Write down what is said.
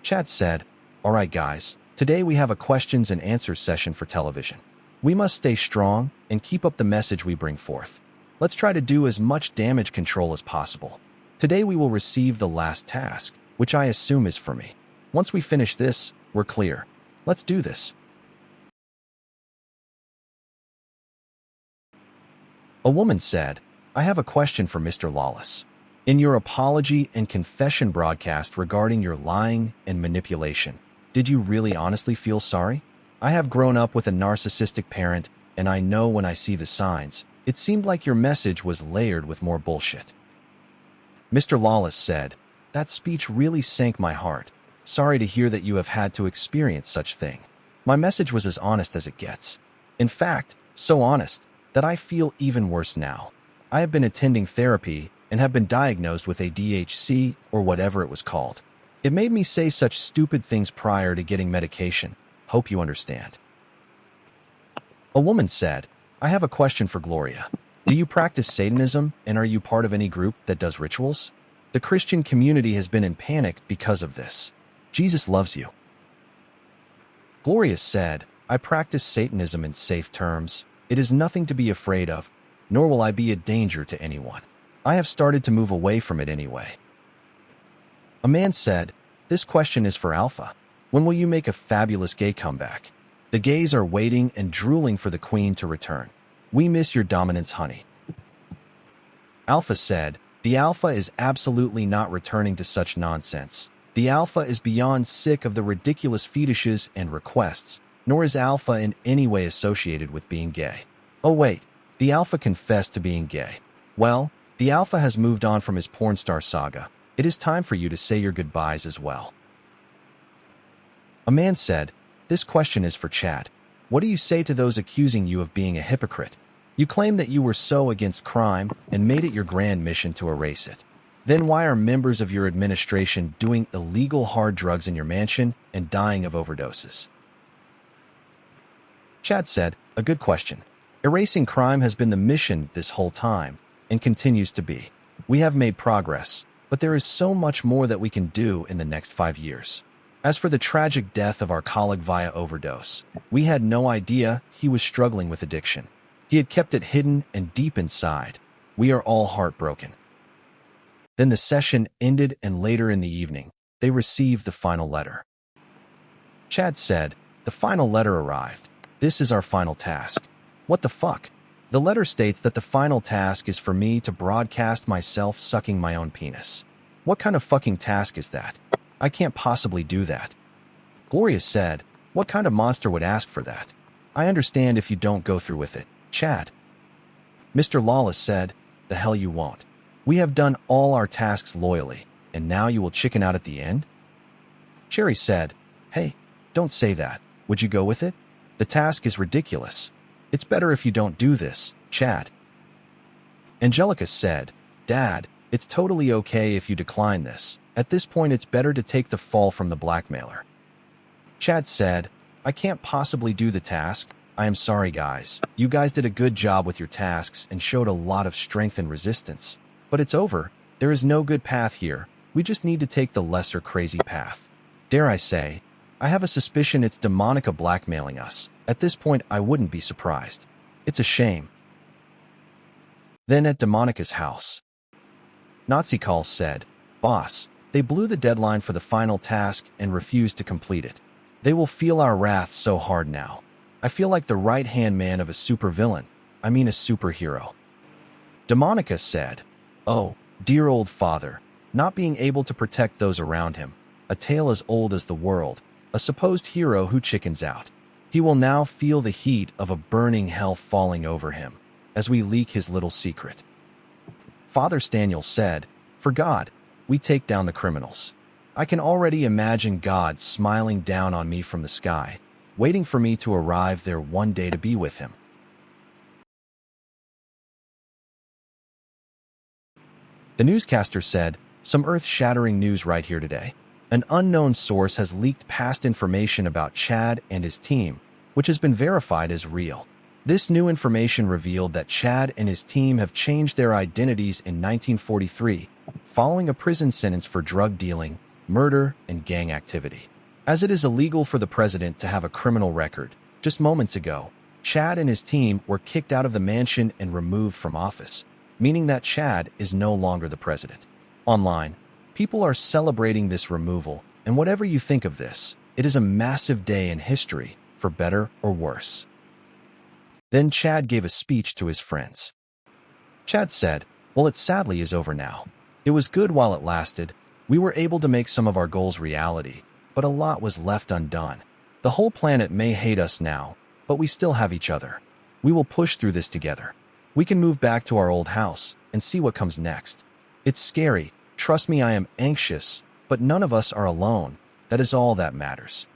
Chad said, "All right, guys, today we have a questions and answers session for television. We must stay strong and keep up the message we bring forth. Let's try to do as much damage control as possible. Today we will receive the last task, which I assume is for me. Once we finish this, we're clear. Let's do this." A woman said, "I have a question for Mr. Lawless. In your apology and confession broadcast regarding your lying and manipulation, did you really honestly feel sorry? I have grown up with a narcissistic parent, and I know when I see the signs. It seemed like your message was layered with more bullshit." Mr. Lawless said, "That speech really sank my heart. Sorry to hear that you have had to experience such thing. My message was as honest as it gets. In fact, so honest that I feel even worse now. I have been attending therapy and have been diagnosed with ADHD or whatever it was called. It made me say such stupid things prior to getting medication. Hope you understand." A woman said, "I have a question for Gloria. Do you practice Satanism, and are you part of any group that does rituals? The Christian community has been in panic because of this. Jesus loves you." Gloria said, "I practice Satanism in safe terms. It is nothing to be afraid of, nor will I be a danger to anyone. I have started to move away from it anyway." A man said, "This question is for Alpha. When will you make a fabulous gay comeback? The gays are waiting and drooling for the queen to return. We miss your dominance, honey." Alpha said, "The Alpha is absolutely not returning to such nonsense. The Alpha is beyond sick of the ridiculous fetishes and requests, nor is Alpha in any way associated with being gay. Oh wait, the Alpha confessed to being gay. Well, the Alpha has moved on from his porn star saga. It is time for you to say your goodbyes as well." A man said, "This question is for Chad. What do you say to those accusing you of being a hypocrite? You claim that you were so against crime and made it your grand mission to erase it. Then why are members of your administration doing illegal hard drugs in your mansion and dying of overdoses?" Chad said, "A good question. Erasing crime has been the mission this whole time, and continues to be. We have made progress, but there is so much more that we can do in the next 5 years. As for the tragic death of our colleague via overdose, we had no idea he was struggling with addiction. He had kept it hidden and deep inside. We are all heartbroken." Then the session ended, and later in the evening, they received the final letter. Chad said, "The final letter arrived. This is our final task." What the fuck? The letter states that the final task is for me to broadcast myself sucking my own penis. What kind of fucking task is that? I can't possibly do that. Gloria said, "What kind of monster would ask for that? I understand if you don't go through with it, Chad." Mr. Lawless said, "The hell you won't. We have done all our tasks loyally, and now you will chicken out at the end?" Cherry said, "Hey, don't say that. Would you go with it? The task is ridiculous. It's better if you don't do this, Chad." Angelica said, "Dad, it's totally okay if you decline this. At this point, it's better to take the fall from the blackmailer." Chad said, "I can't possibly do the task. I am sorry, guys. You guys did a good job with your tasks and showed a lot of strength and resistance. But it's over. There is no good path here. We just need to take the lesser crazy path. Dare I say, I have a suspicion it's Demonica blackmailing us. At this point, I wouldn't be surprised. It's a shame." Then at Demonica's house, Nazi Calls said, "Boss, they blew the deadline for the final task and refused to complete it. They will feel our wrath so hard now. I feel like the right-hand man of a supervillain. I mean a superhero." Demonica said, "Oh, dear old father, not being able to protect those around him. A tale as old as the world. A supposed hero who chickens out. He will now feel the heat of a burning hell falling over him as we leak his little secret." Father Staniel said, "For God, we take down the criminals. I can already imagine God smiling down on me from the sky, waiting for me to arrive there one day to be with him." The newscaster said, "Some earth-shattering news right here today. An unknown source has leaked past information about Chad and his team, which has been verified as real. This new information revealed that Chad and his team have changed their identities in 1943, following a prison sentence for drug dealing, murder, and gang activity. As it is illegal for the president to have a criminal record, just moments ago, Chad and his team were kicked out of the mansion and removed from office, meaning that Chad is no longer the president. Online, people are celebrating this removal, and whatever you think of this, it is a massive day in history, for better or worse. Then Chad gave a speech to his friends. Chad said, "Well, it sadly is over now. It was good while it lasted. We were able to make some of our goals reality, but a lot was left undone. The whole planet may hate us now, but we still have each other. We will push through this together. We can move back to our old house and see what comes next. It's scary. Trust me, I am anxious, but none of us are alone. That is all that matters."